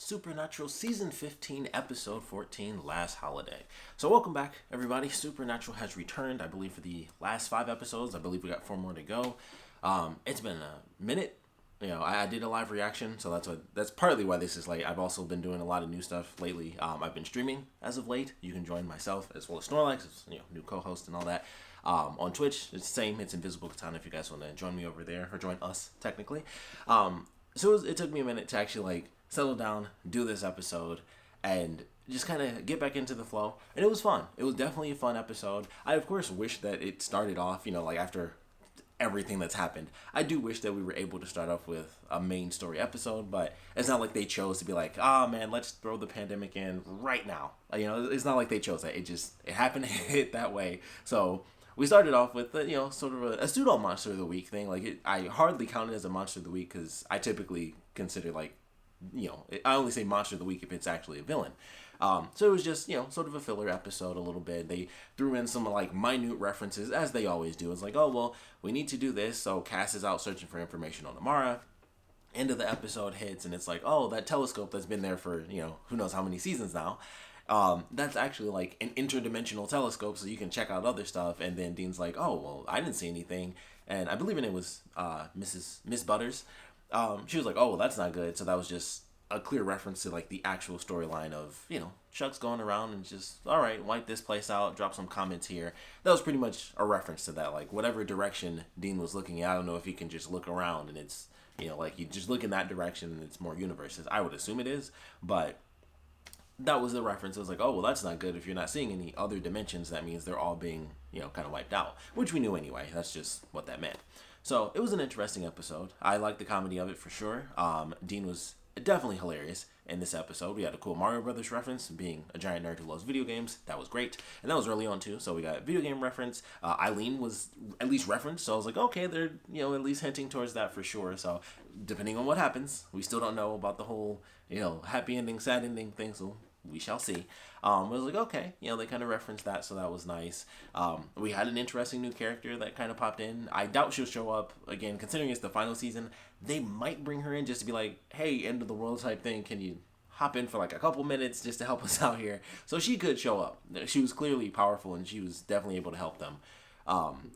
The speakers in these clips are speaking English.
Supernatural Season 15, Episode 14, Last Holiday. So welcome back, everybody. Supernatural has returned, I believe, for the last 5 episodes. I believe we got 4 more to go. It's been a minute. I did a live reaction, so that's partly why this is late. I've also been doing a lot of new stuff lately. I've been streaming as of late. You can join myself as well as Snorlax, new co-host and all that. On Twitch, it's the same. It's Invisible Katana if you guys want to join me over there, or join us, technically. It took me a minute to actually, settle down, do this episode, and just kind of get back into the flow. And it was fun. It was definitely a fun episode. I, of course, wish that it started off, after everything that's happened. I do wish that we were able to start off with a main story episode, but it's not like they chose to be like, man, let's throw the pandemic in right now. It's not like they chose that. It happened to hit that way. So we started off with, sort of a pseudo monster of the week thing. I hardly count it as a monster of the week because I typically consider, I only say monster of the week if it's actually a villain. So it was just, sort of a filler episode a little bit. They threw in some, minute references, as they always do. It's like, oh, well, we need to do this, so Cass is out searching for information on Amara. End of the episode hits, and it's like, oh, that telescope that's been there for, who knows how many seasons now. That's actually, an interdimensional telescope, so you can check out other stuff. And then Dean's like, oh, well, I didn't see anything. And I believe her name was Miss Butters. She was like, oh, well, that's not good. So that was just a clear reference to the actual storyline of, Chuck's going around and just, all right, wipe this place out, drop some comments here. That was pretty much a reference to that. Whatever direction Dean was looking at, I don't know if he can just look around and it's, you just look in that direction and it's more universes. I would assume it is, but that was the reference. It was like, oh, well, that's not good. If you're not seeing any other dimensions, that means they're all being, kind of wiped out, which we knew anyway. That's just what that meant. So it was an interesting episode. I liked the comedy of it for sure. Dean was definitely hilarious in this episode. We had a cool Mario Brothers reference, being a giant nerd who loves video games. That was great. And that was early on too. So we got video game reference. Eileen was at least referenced. So I was like, okay, they're, at least hinting towards that for sure. So depending on what happens, we still don't know about the whole, happy ending, sad ending thing. So we shall see. I was like, okay, they kind of referenced that, so that was nice. We had an interesting new character that kind of popped in. I doubt she'll show up again, considering it's the final season. They might bring her in just to be like, hey, end of the world type thing, can you hop in for a couple minutes just to help us out here? So she could show up. She was clearly powerful, and she was definitely able to help them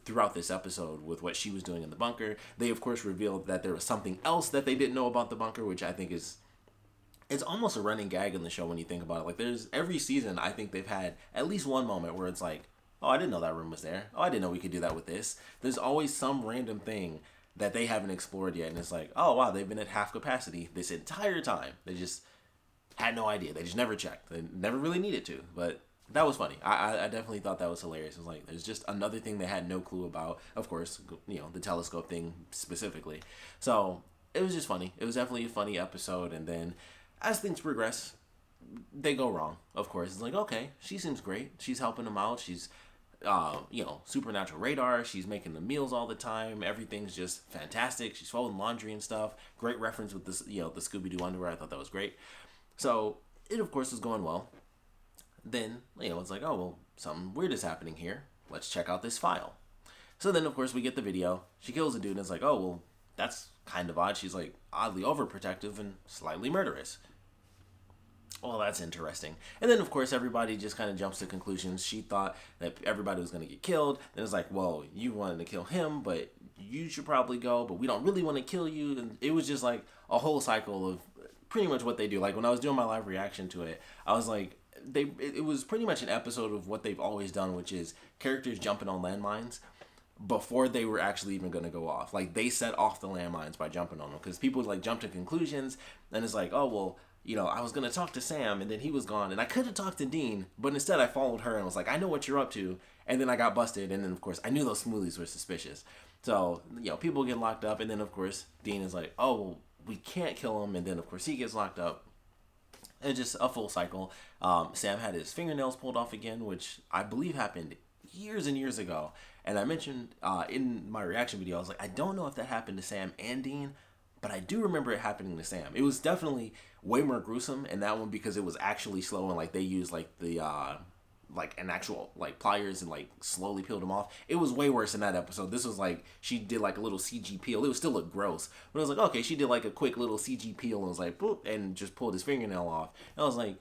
throughout this episode with what she was doing in the bunker. They, of course, revealed that there was something else that they didn't know about the bunker, which I think is... It's almost a running gag in the show when you think about it. There's every season, I think they've had at least one moment where it's like, oh, I didn't know that room was there. Oh, I didn't know we could do that with this. There's always some random thing that they haven't explored yet. And it's like, oh, wow, they've been at half capacity this entire time. They just had no idea. They just never checked. They never really needed to. But that was funny. I definitely thought that was hilarious. It was like, there's just another thing they had no clue about. Of course, the telescope thing specifically. So it was just funny. It was definitely a funny episode. And then as things progress, they go wrong, of course. It's like, okay, she seems great. She's helping them out. She's, supernatural radar. She's making the meals all the time. Everything's just fantastic. She's folding laundry and stuff. Great reference with this, the Scooby-Doo underwear. I thought that was great. So it, of course, is going well. Then, it's like, oh, well, something weird is happening here. Let's check out this file. So then, of course, we get the video. She kills a dude, and it's like, oh, well, that's kind of odd. She's, oddly overprotective and slightly murderous. Well, that's interesting. And then, of course, everybody just kind of jumps to conclusions. She thought that everybody was going to get killed. Then it's like, well, you wanted to kill him, but you should probably go, but we don't really want to kill you. And it was just a whole cycle of pretty much what they do. When I was doing my live reaction to it, I was like, it was pretty much an episode of what they've always done, which is characters jumping on landmines before they were actually even going to go off. They set off the landmines by jumping on them, because people jump to conclusions, and it's like, oh, well, I was going to talk to Sam, and then he was gone, and I could have talked to Dean, but instead I followed her and was like, I know what you're up to, and then I got busted, and then, of course, I knew those smoothies were suspicious. So, people get locked up, and then, of course, Dean is like, oh, well, we can't kill him, and then, of course, he gets locked up. It's just a full cycle. Sam had his fingernails pulled off again, which I believe happened years and years ago. And I mentioned in my reaction video, I was like, I don't know if that happened to Sam and Dean, but I do remember it happening to Sam. It was definitely way more gruesome in that one because it was actually slow, and they used the like an actual like pliers and like slowly peeled them off. It was way worse in that episode. This was like she did like a little CG peel. It was still look gross, but it was like okay, she did like a quick little CG peel and was like boop and just pulled his fingernail off. And I was like,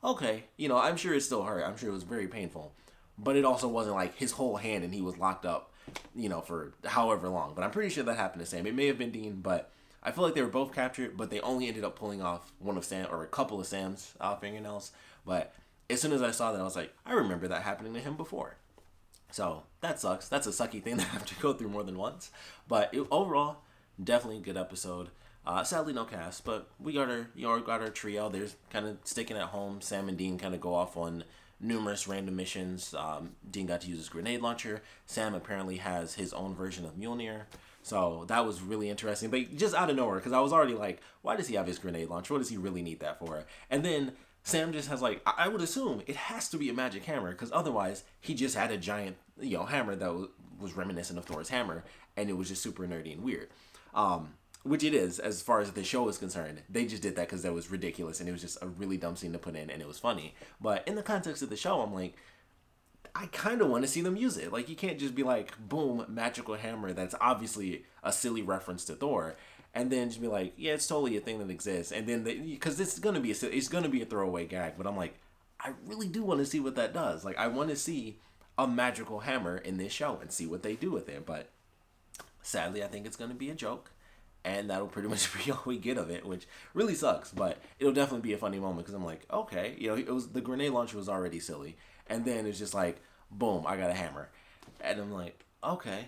okay, I'm sure it still hurt. I'm sure it was very painful, but it also wasn't like his whole hand and he was locked up, for however long. But I'm pretty sure that happened to Sam. It may have been Dean, but I feel like they were both captured, but they only ended up pulling off one of Sam or a couple of Sam's fingernails. But as soon as I saw that, I was like, I remember that happening to him before. So that sucks. That's a sucky thing to have to go through more than once. But overall, definitely a good episode. Sadly, no cast, but we got our trio. They're kind of sticking at home. Sam and Dean kind of go off on numerous random missions. Dean got to use his grenade launcher. Sam apparently has his own version of Mjolnir. So that was really interesting. But just out of nowhere, because I was already like, why does he have his grenade launcher? What does he really need that for? And then Sam just has like, I would assume it has to be a magic hammer, because otherwise he just had a giant, hammer that was reminiscent of Thor's hammer, and it was just super nerdy and weird. Which it is, as far as the show is concerned. They just did that because that was ridiculous, and it was just a really dumb scene to put in, and it was funny. But in the context of the show, I'm like, I kind of want to see them use it. Like, you can't just be like, boom, magical hammer. That's obviously a silly reference to Thor, and then just be like, yeah, it's totally a thing that exists. And then because it's gonna be a throwaway gag. But I'm like, I really do want to see what that does. Like, I want to see a magical hammer in this show and see what they do with it. But sadly, I think it's gonna be a joke. And that'll pretty much be all we get of it, which really sucks. But it'll definitely be a funny moment because I'm like, okay, it was the grenade launcher was already silly, and then it's just like, boom, I got a hammer, and I'm like, okay,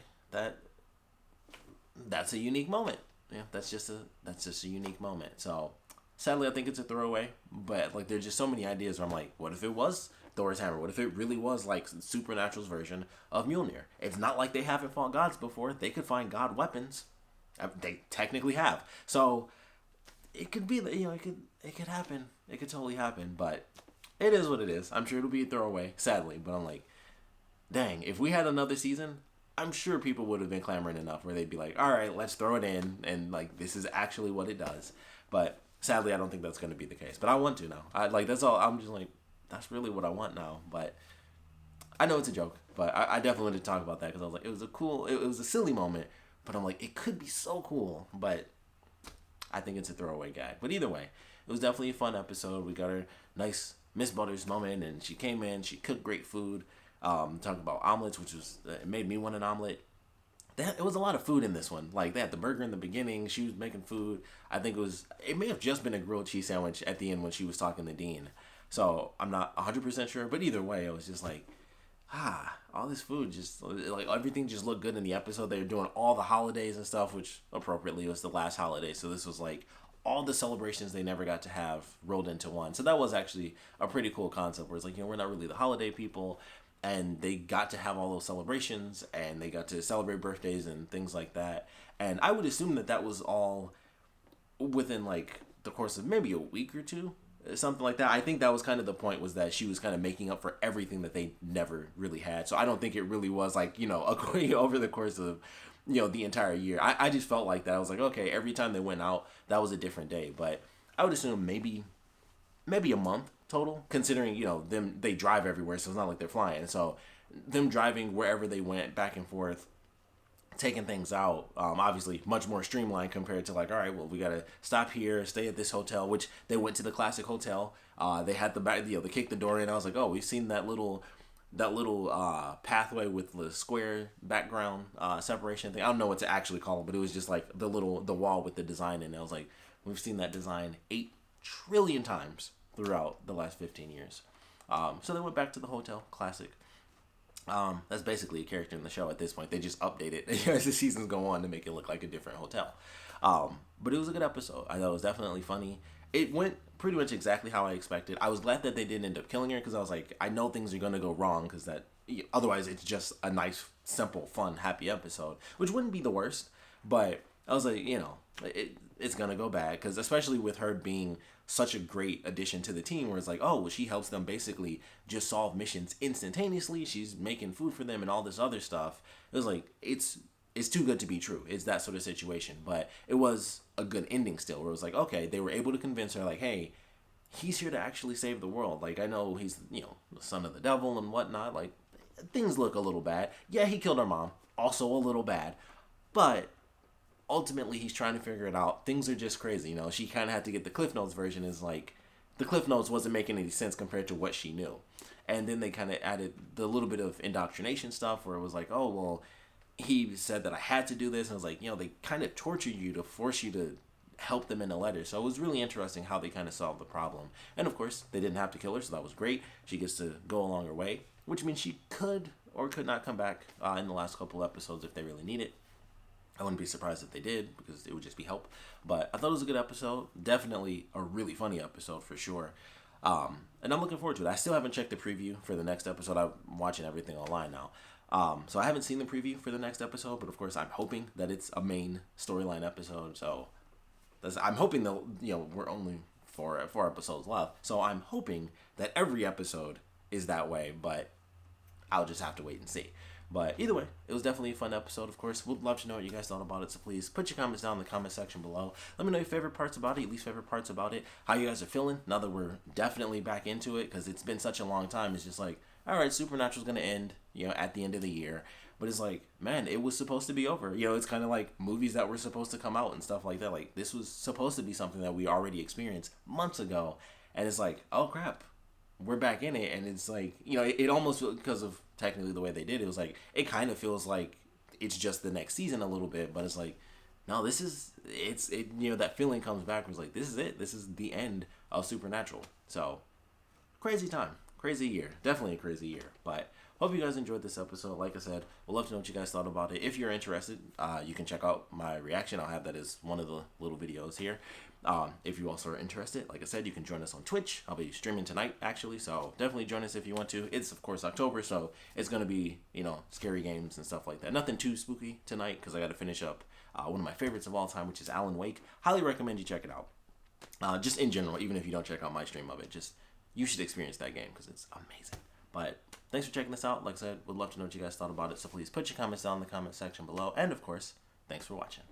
that's a unique moment. Yeah, that's just a unique moment. So sadly, I think it's a throwaway. But like, there's just so many ideas where I'm like, what if it was Thor's hammer? What if it really was like Supernatural's version of Mjolnir? It's not like they haven't fought gods before. They could find god weapons. They technically have. So it could be that it could happen. It could totally happen. But it is what it is. I'm sure it'll be a throwaway, sadly. But I'm like, dang, if we had another season, I'm sure people would have been clamoring enough where they'd be like, all right, let's throw it in, and like this is actually what it does. But sadly, I don't think that's going to be the case. But I want to now. That's all. I'm just like, that's really what I want now. But I know it's a joke. But I definitely wanted to talk about that because I was like, it was a silly moment. But I'm like, it could be so cool. But I think it's a throwaway gag. But either way, it was definitely a fun episode. We got our nice Miss Butters moment, and she came in. She cooked great food. Talking about omelets, which was it made me want an omelet. It was a lot of food in this one. Like, they had the burger in the beginning. She was making food. I think it may have just been a grilled cheese sandwich at the end when she was talking to Dean. So I'm not 100% sure. But either way, it was just like, all this food, just like everything just looked good in the episode. They were doing all the holidays and stuff, which appropriately was the last holiday. So this was like all the celebrations they never got to have rolled into one. So that was actually a pretty cool concept where it's like, we're not really the holiday people, and they got to have all those celebrations, and they got to celebrate birthdays and things like that. And I would assume that was all within like the course of maybe a week or two. Something like that. I think that was kind of the point, was that she was kind of making up for everything that they never really had. So I don't think it really was like, over the course of, the entire year. I just felt like that. I was like, okay, every time they went out, that was a different day. But I would assume maybe a month total, considering, they drive everywhere. So it's not like they're flying. So them driving wherever they went back and forth, taking things out, obviously much more streamlined compared to like, all right, well, we gotta stop here, stay at this hotel, which they went to the classic hotel. They had the back, they kicked the door in. I was like, oh, we've seen that little pathway with the square background separation thing. I don't know what to actually call it, but it was just like the wall with the design in it. I was like, we've seen that design 8 trillion times throughout the last 15 years. So they went back to the hotel, classic. That's basically a character in the show at this point. They just update it as the seasons go on to make it look like a different hotel. But it was a good episode. I thought it was definitely funny. It went pretty much exactly how I expected. I was glad that they didn't end up killing her, because I was like, I know things are going to go wrong, because otherwise it's just a nice, simple, fun, happy episode, which wouldn't be the worst. But I was like, it's going to go bad, because especially with her being such a great addition to the team, where it's like, oh, well, she helps them basically just solve missions instantaneously. She's making food for them and all this other stuff. It was like, it's too good to be true. It's that sort of situation. But it was a good ending still, where it was like, okay, they were able to convince her, like, hey, he's here to actually save the world. Like, I know he's, the son of the devil and whatnot. Like, things look a little bad. Yeah, he killed our mom. Also a little bad. But ultimately, he's trying to figure it out. Things are just crazy. She kind of had to get the Cliff Notes version. Is like, the Cliff Notes wasn't making any sense compared to what she knew. And then they kind of added the little bit of indoctrination stuff where it was like, oh, well, he said that I had to do this. And I was like, they kind of tortured you to force you to help them in a letter. So it was really interesting how they kind of solved the problem. And of course, they didn't have to kill her, so that was great. She gets to go along her way, which means she could or could not come back in the last couple episodes if they really need it. I wouldn't be surprised if they did, because it would just be help. But I thought it was a good episode. Definitely a really funny episode for sure. And I'm looking forward to it. I still haven't checked the preview for the next episode. I'm watching everything online now. So I haven't seen the preview for the next episode, but of course I'm hoping that it's a main storyline episode. So I'm hoping that, we're only four episodes left. So I'm hoping that every episode is that way, but I'll just have to wait and see. But either way, it was definitely a fun episode, of course. Would love to know what you guys thought about it, so please put your comments down in the comment section below. Let me know your favorite parts about it, your least favorite parts about it, how you guys are feeling now that we're definitely back into it, because it's been such a long time. It's just like, all right, Supernatural's going to end, at the end of the year. But it's like, man, it was supposed to be over. It's kind of like movies that were supposed to come out and stuff like that. Like, this was supposed to be something that we already experienced months ago. And it's like, oh, crap, we're back in it. And it's like, it almost, because of technically the way they did it, was like, it kind of feels like it's just the next season a little bit. But it's like, no, that feeling comes back. It's like, this is it. This is the end of Supernatural. So, crazy time. Crazy year. Definitely a crazy year. But hope you guys enjoyed this episode. Like I said, we'd love to know what you guys thought about it. If you're interested, you can check out my reaction. I'll have that as one of the little videos here. If you also are interested, like I said, you can join us on Twitch. I'll be streaming tonight, actually, so definitely join us if you want to. It's, of course, October, so it's going to be, scary games and stuff like that. Nothing too spooky tonight, because I got to finish up one of my favorites of all time, which is Alan Wake. Highly recommend you check it out. Just in general, even if you don't check out my stream of it, you should experience that game, because it's amazing. But thanks for checking this out. Like I said, would love to know what you guys thought about it, so please put your comments down in the comment section below. And, of course, thanks for watching.